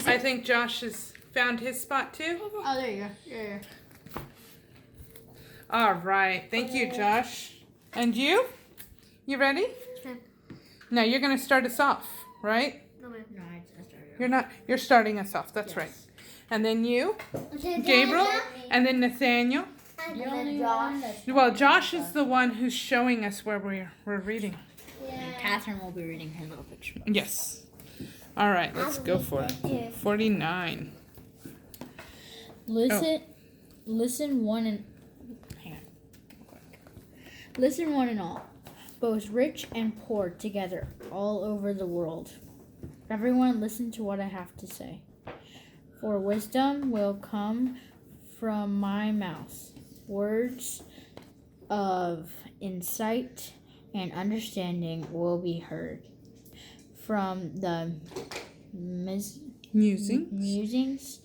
I think Josh has found his spot too. Oh, there you go. Yeah. All right. Thank you, Josh. And you? You ready? Now you're going to start us off, right? No, I started. You're not. You're starting us off. That's right. And then you, Gabriel, and then Nathaniel. The only one that's Well, Josh is the one who's showing us where we're reading. Catherine will be reading her little picture. Yes. All right. Let's go for it. 49. Listen one and all, both rich and poor together, all over the world. Everyone listen to what I have to say. For wisdom will come from my mouth, words of insight and understanding will be heard from the musings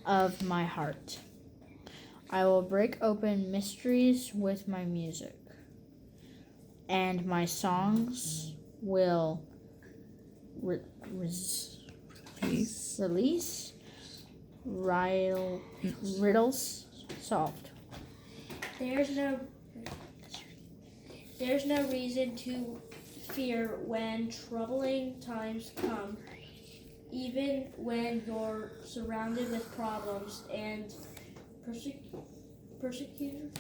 of my heart. I will break open mysteries with my music, and my songs will release riddles solved. There's no reason to fear when troubling times come, even when you're surrounded with problems and persecutors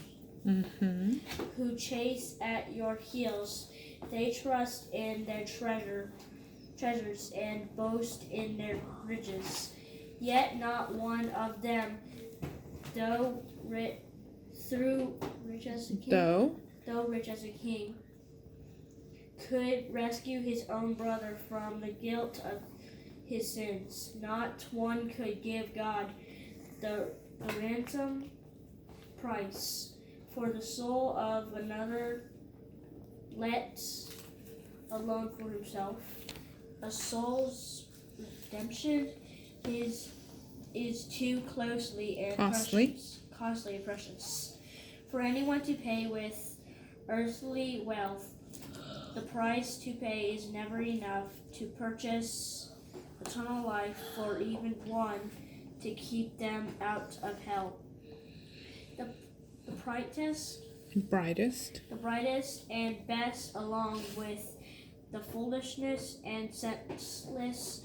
who chase at your heels. They trust in their treasures and boast in their riches. Yet not one of them, though rich as a king, could rescue his own brother from the guilt of his sins. Not one could give God the ransom price for the soul of another, let alone for himself. A soul's redemption is too costly and precious for anyone to pay with earthly wealth. The price to pay is never enough to purchase eternal life for even one to keep them out of hell. The brightest and best, along with the foolishness and senseless,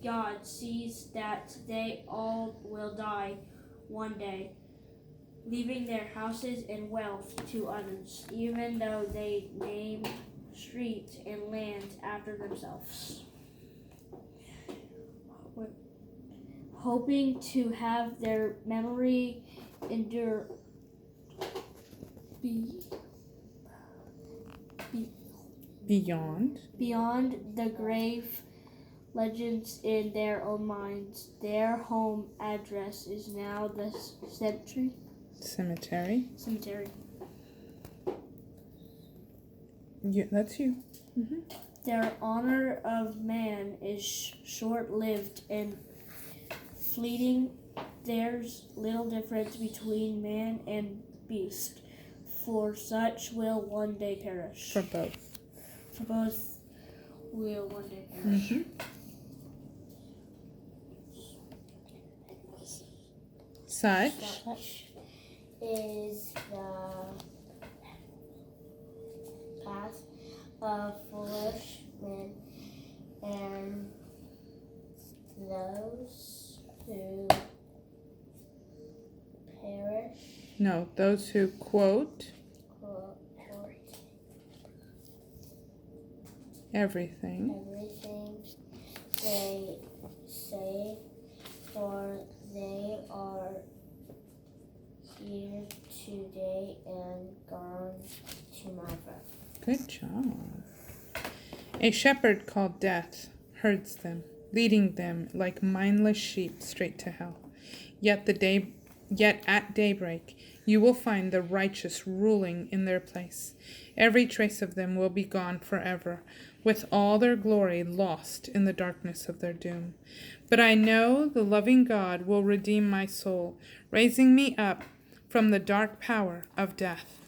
God sees that they all will die one day, leaving their houses and wealth to others, even though they name street and land after themselves, hoping to have their memory endure beyond the grave. Legends in their own minds. Their home address is now the cemetery. Yeah, that's you. Mm-hmm. Their honor of man is short-lived and fleeting. There's little difference between man and beast, for such will one day perish. For both will one day perish. Mm-hmm. Such is the path of foolish men, and those who perish. No, those who quote everything they say, for they are here today and gone tomorrow. Good job. A shepherd called Death herds them, leading them like mindless sheep straight to hell. Yet at daybreak you will find the righteous ruling in their place. Every trace of them will be gone forever, with all their glory lost in the darkness of their doom. But I know the loving God will redeem my soul, raising me up from the dark power of death,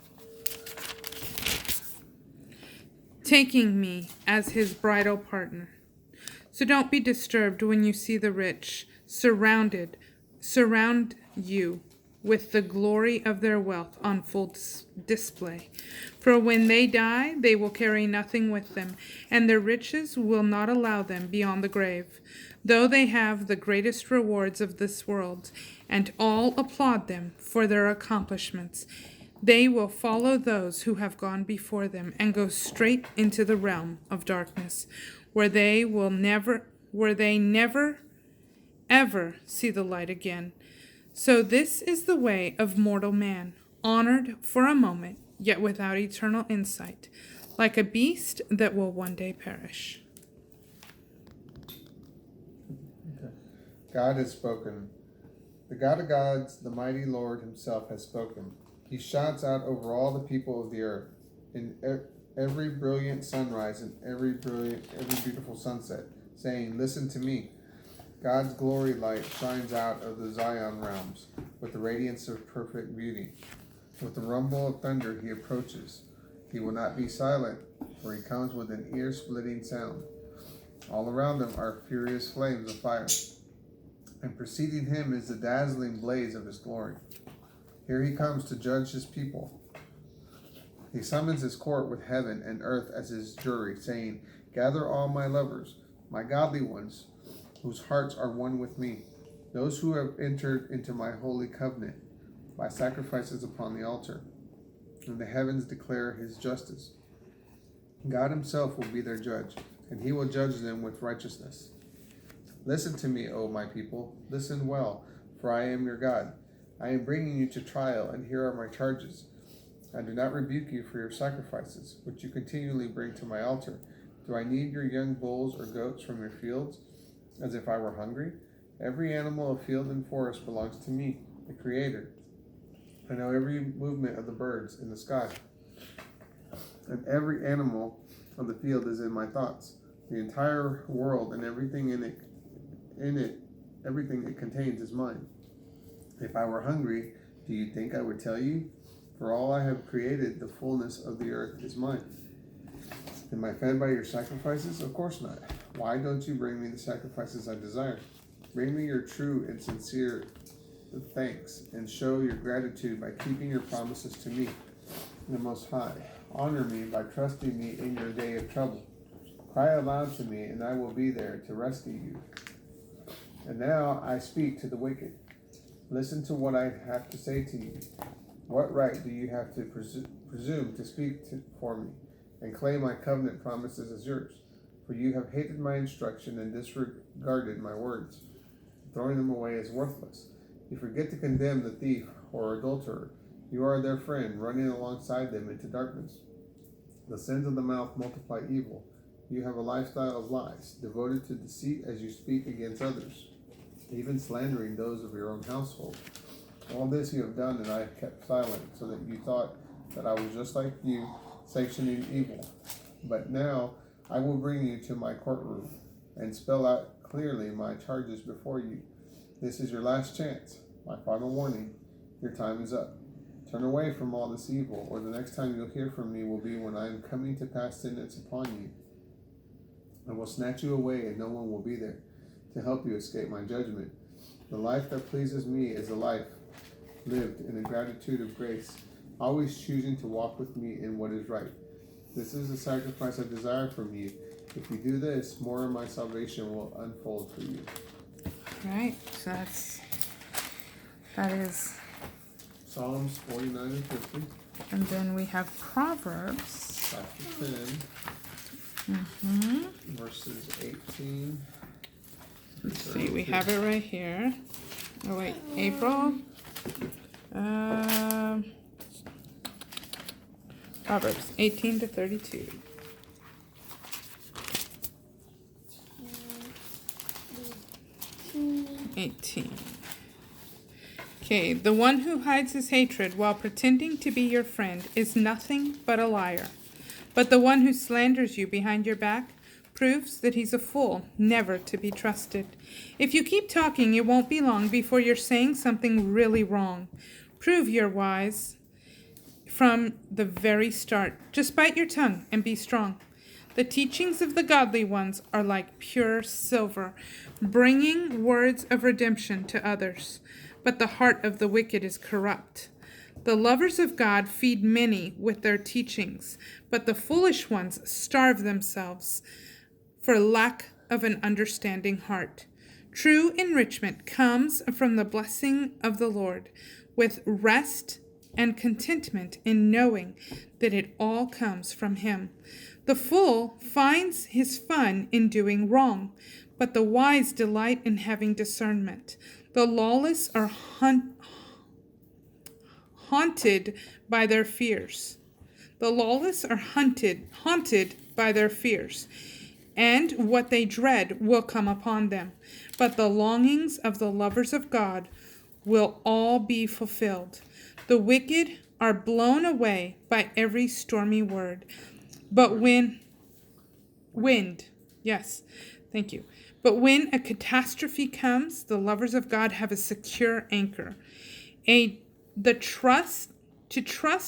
taking me as his bridal partner. So don't be disturbed when you see the rich surround you with the glory of their wealth on full display. For when they die, they will carry nothing with them, and their riches will not allow them beyond the grave. Though they have the greatest rewards of this world, and all applaud them for their accomplishments, they will follow those who have gone before them and go straight into the realm of darkness, where they never ever see the light again. So this is the way of mortal man, honored for a moment, yet without eternal insight, like a beast that will one day perish. Okay. God has spoken. The God of gods, the mighty Lord himself has spoken. He shouts out over all the people of the earth. In every brilliant sunrise and every beautiful sunset, saying, "Listen to me." God's glory light shines out of the Zion realms with the radiance of perfect beauty. With the rumble of thunder he approaches. He will not be silent, for he comes with an ear-splitting sound. All around him are furious flames of fire, and preceding him is the dazzling blaze of his glory. Here he comes to judge his people. He summons his court with heaven and earth as his jury, saying, "Gather all my lovers, my godly ones, whose hearts are one with me, those who have entered into my holy covenant by sacrifices upon the altar." And the heavens declare his justice. God himself will be their judge, and he will judge them with righteousness. Listen to me, O my people, listen well, for I am your God. I am bringing you to trial, and here are my charges. I do not rebuke you for your sacrifices, which you continually bring to my altar. Do I need your young bulls or goats from your fields, as if I were hungry? Every animal of field and forest belongs to me, the Creator. I know every movement of the birds in the sky, and every animal of the field is in my thoughts. The entire world and everything everything it contains is mine. If I were hungry, do you think I would tell you? For all I have created, the fullness of the earth is mine. Am I fed by your sacrifices? Of course not. Why don't you bring me the sacrifices I desire? Bring me your true and sincere thanks, and show your gratitude by keeping your promises to me, the Most High. Honor me by trusting me in your day of trouble. Cry aloud to me, and I will be there to rescue you. And now I speak to the wicked. Listen to what I have to say to you. What right do you have to presume to speak for me, and claim my covenant promises as yours? For you have hated my instruction and disregarded my words, throwing them away as worthless. You forget to condemn the thief or adulterer. You are their friend, running alongside them into darkness. The sins of the mouth multiply evil. You have a lifestyle of lies, devoted to deceit as you speak against others, even slandering those of your own household. All this you have done, and I have kept silent, so that you thought that I was just like you, sanctioning evil. But now I will bring you to my courtroom and spell out clearly my charges before you. This is your last chance, my final warning. Your time is up. Turn away from all this evil, or the next time you'll hear from me will be when I am coming to pass sentence upon you. I will snatch you away, and no one will be there to help you escape my judgment. The life that pleases me is a life lived in a gratitude of grace, always choosing to walk with me in what is right. This is the sacrifice I desire from you. If you do this, more of my salvation will unfold for you. Right, so that is, Psalms 49 and 50, and then we have Proverbs. chapter 10, verses 18. Let's see, we have it right here. Oh wait, April. Proverbs 18 to 32. Okay, the one who hides his hatred while pretending to be your friend is nothing but a liar. But the one who slanders you behind your back proves that he's a fool, never to be trusted. If you keep talking, it won't be long before you're saying something really wrong. Prove you're wise from the very start. Just bite your tongue and be strong. The teachings of the godly ones are like pure silver, bringing words of redemption to others. But the heart of the wicked is corrupt. The lovers of God feed many with their teachings, but the foolish ones starve themselves for lack of an understanding heart. True enrichment comes from the blessing of the Lord, with rest and contentment in knowing that it all comes from Him. The fool finds his fun in doing wrong, but the wise delight in having discernment. The lawless are haunted by their fears. The lawless are haunted by their fears, and what they dread will come upon them. But the longings of the lovers of God will all be fulfilled. The wicked are blown away by every stormy word. But when a catastrophe comes, the lovers of God have a secure anchor. To trust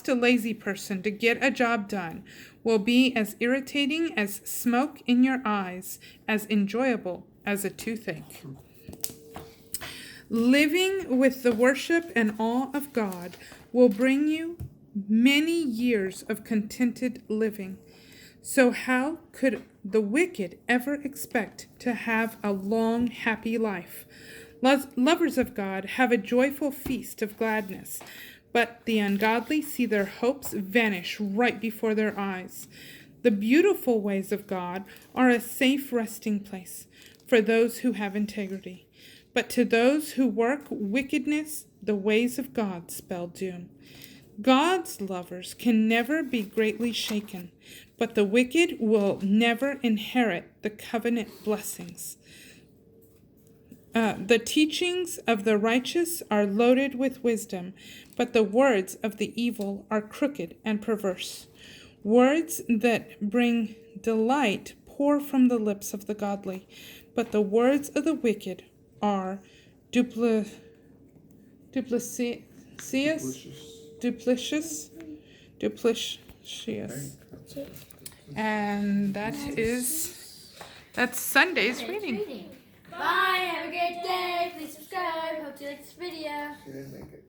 a lazy person to get a job done will be as irritating as smoke in your eyes, as enjoyable as a toothache. Living with the worship and awe of God will bring you many years of contented living. So how could the wicked ever expect to have a long, happy life? Lovers of God have a joyful feast of gladness, but the ungodly see their hopes vanish right before their eyes. The beautiful ways of God are a safe resting place for those who have integrity. But to those who work wickedness, the ways of God spell doom. God's lovers can never be greatly shaken, but the wicked will never inherit the covenant blessings. The teachings of the righteous are loaded with wisdom, but the words of the evil are crooked and perverse. Words that bring delight pour from the lips of the godly, but the words of the wicked are duplicitous. And that's Sunday's reading. Bye. Have a great day. Please subscribe. Hope you like this video. She didn't make it.